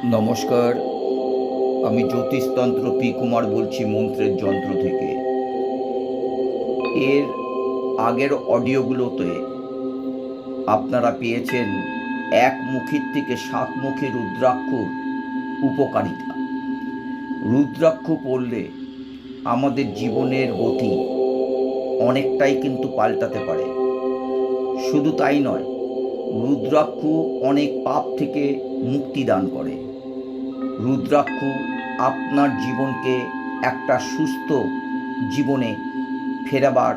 নমস্কার, আমি জ্যোতিষতন্ত্র পি কুমার বলছি মন্ত্রের যন্ত্র থেকে। এর আগের অডিওগুলোতে আপনারা পেয়েছেন একমুখীর থেকে সাতমুখী রুদ্রাক্ষর উপকারিতা। রুদ্রাক্ষ পড়লে আমাদের জীবনের গতি অনেকটাই কিন্তু পাল্টাতে পারে। শুধু তাই নয়, রুদ্রাক্ষ অনেক পাপ থেকে মুক্তি দান করে। রুদ্রাক্ষ আপনার জীবনকে একটা সুস্থ জীবনে ফেরাবার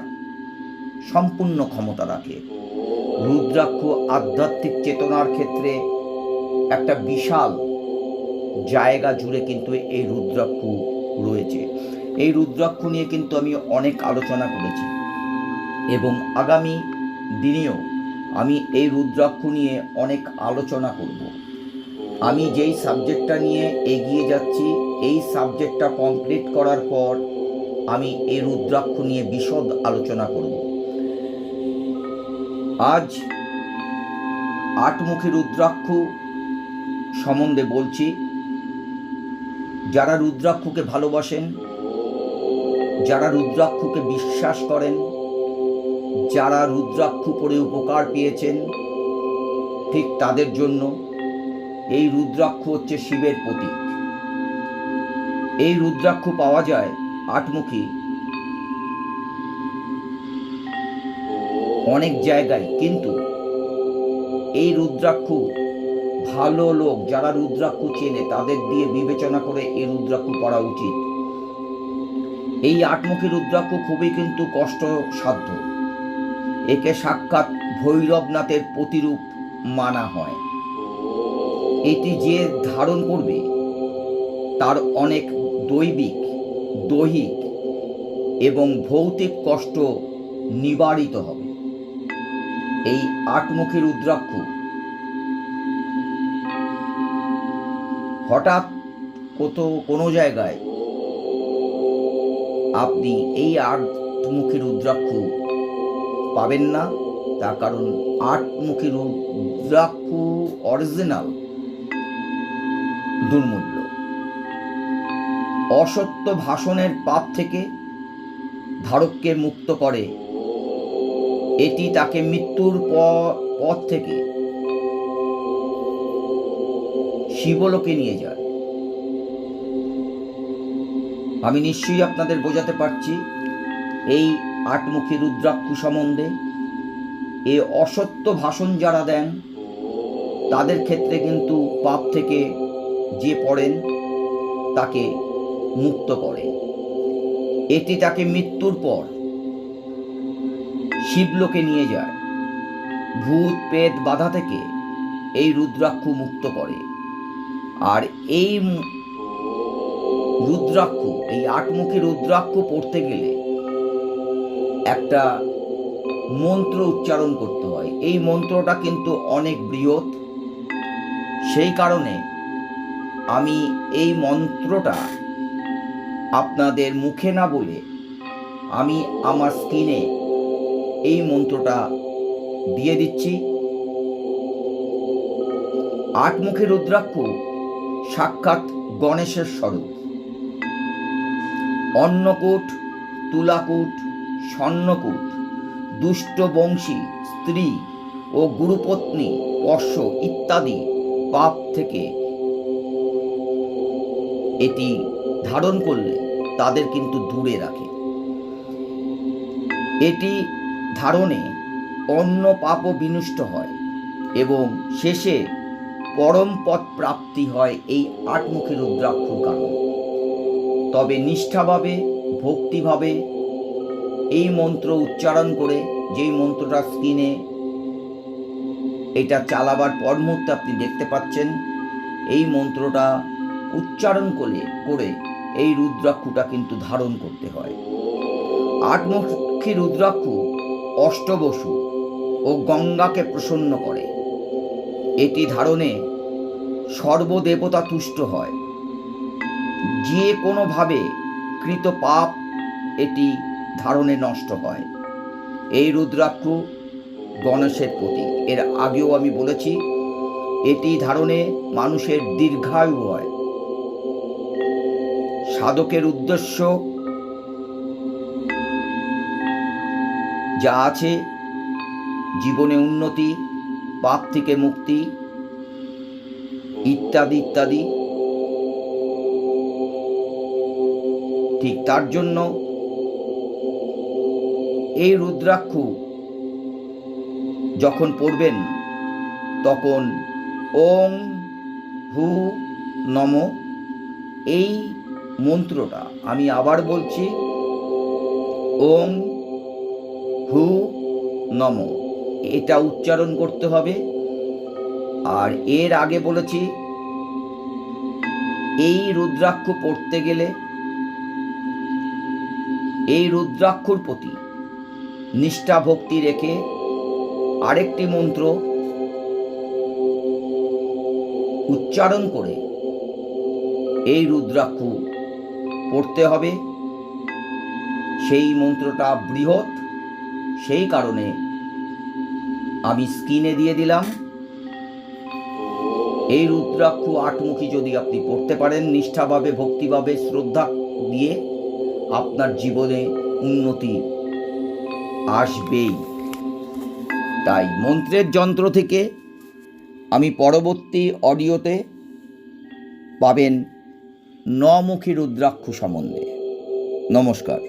সম্পূর্ণ ক্ষমতা রাখে। রুদ্রাক্ষ আধ্যাত্মিক চেতনার ক্ষেত্রে একটা বিশাল জায়গা জুড়ে কিন্তু এই রুদ্রাক্ষ রয়েছে। এই রুদ্রাক্ষ নিয়ে কিন্তু আমি অনেক আলোচনা করেছি এবং আগামী দিনেও আমি এই রুদ্রাক্ষ নিয়ে অনেক আলোচনা করব। আমি যেই সাবজেক্টটা নিয়ে এগিয়ে যাচ্ছি, এই সাবজেক্টটা কমপ্লিট করার পর আমি এই রুদ্রাক্ষ নিয়ে বিশদ আলোচনা করব। আজ আটমুখী রুদ্রাক্ষ সম্বন্ধে বলছি। যারা রুদ্রাক্ষকে ভালোবাসেন, যারা রুদ্রাক্ষকে বিশ্বাস করেন, যারা রুদ্রাক্ষ পড়ে উপকার পেয়েছেন, ঠিক তাদের জন্য এই রুদ্রাক্ষ হচ্ছে শিবের প্রতীক। এই রুদ্রাক্ষ পাওয়া যায় আটমুখী অনেক জায়গায়, কিন্তু এই রুদ্রাক্ষ ভালো লোক যারা রুদ্রাক্ষ চেনে তাদের দিয়ে বিবেচনা করে এই রুদ্রাক্ষ পড়া উচিত। এই আটমুখী রুদ্রাক্ষ খুবই কিন্তু কষ্টসাধ্য। একে সাক্ষাৎ ভৈরবনাথের প্রতিরূপ মানা হয়। এটি যে ধারণ করবে তার অনেক দৈবিক, দৈহিক এবং ভৌতিক কষ্ট নিবারিত হবে। এই আটমুখী রুদ্রাক্ষ হঠাৎ কোনো জায়গায় আপনি এই আটমুখী রুদ্রাক্ষ পাবেন না। তার কারণ আটমুখী রুদ্রাক্ষ অরিজিনাল দুর্মূল্য। অসত্য ভাষণের পাপ থেকে ধারককে মুক্ত করে। এটি তাকে মৃত্যুর পথ থেকে শিবলোকে নিয়ে যায়। আমি নিশ্চয়ই আপনাদের বোঝাতে পারছি এই আটমুখী রুদ্রাক্ষ সম্বন্ধে। এ অসত্য ভাষণ যারা দেন তাদের ক্ষেত্রে কিন্তু পাপ থেকে যে পড়েন তাকে মুক্ত করে। এটি তাকে মৃত্যুর পর শিবলোকে নিয়ে যায়। ভূত প্রেত বাধা থেকে এই রুদ্রাক্ষ মুক্ত করে। আর এই রুদ্রাক্ষ, এই আটমুখী রুদ্রাক্ষ পড়তে গেলে একটা মন্ত্র উচ্চারণ করতে হয়। এই মন্ত্রটা কিন্তু অনেক বৃহৎ। সেই কারণে আমি এই মন্ত্রটা আপনাদের মুখে না বলে আমি আমার স্ক্রিনে এই মন্ত্রটা দিয়ে দিচ্ছি। আটমুখী রুদ্রাক্ষ সাক্ষাৎ গণেশের স্বরূপ। অন্নকূট, তুলাকূট, স্বর্ণকূট, দুষ্ট বংশী স্ত্রী ও গুরুপত্নী স্পর্শ ইত্যাদি পাপ থেকে এটি ধারণ করলে তাদের কিন্তু দূরে রাখে। এটি ধারণে অন্য পাপও বিনষ্ট হয় এবং শেষে পরম পদ প্রাপ্তি হয় এই আটমুখী রুদ্রাক্ষর কারণে। তবে নিষ্ঠাভাবে, ভক্তিভাবে এই মন্ত্র উচ্চারণ করে, যেই মন্ত্রটা স্ক্রিনে এটা চালাবার পর মুহূর্তে আপনি দেখতে পাচ্ছেন, এই মন্ত্রটা উচ্চারণ করে এই রুদ্রাক্ষটা কিন্তু ধারণ করতে হয়। আটমুখী রুদ্রাক্ষ অষ্টবসু ও গঙ্গাকে প্রসন্ন করে। এটি ধারণে সর্বদেবতা তুষ্ট হয়। যে কোনোভাবে কৃত পাপ এটি ধারণে নষ্ট হয়। এই রুদ্রাক্ষ গণেশের প্রতীক। এর আগেও আমি বলেছি এটি ধারণে মানুষের দীর্ঘায়ু হয়। সাধকের উদ্দেশ্য যা আছে, জীবনে উন্নতি, পাপ থেকে মুক্তি ইত্যাদি ইত্যাদি, ঠিক তার জন্য এই রুদ্রাক্ষ যখন পড়বেন তখন ওং হু নম এই মন্ত্রটা আমি আবার বলছি, ওং হু নম, এটা উচ্চারণ করতে হবে। আর এর আগে বলেছি, এই রুদ্রাক্ষ পড়তে গেলে এই রুদ্রাক্ষর প্রতি নিষ্ঠা ভক্তি রেখে আরেকটি মন্ত্র উচ্চারণ করে এই রুদ্রাক্ষ পড়তে হবে। সেই মন্ত্রটা বৃহৎ, সেই কারণে আমি স্ক্রিনে দিয়ে দিলাম। এই রুদ্রাক্ষ আটমুখী যদি আপনি পড়তে পারেন নিষ্ঠাভাবে, ভক্তিভাবে, শ্রদ্ধা দিয়ে, আপনার জীবনে উন্নতি আসবেই। তাই মন্ত্রের যন্ত্র থেকে আমি পরবর্তী অডিওতে পাবেন নমুখী রুদ্রাক্ষ সম্বন্ধে। নমস্কার।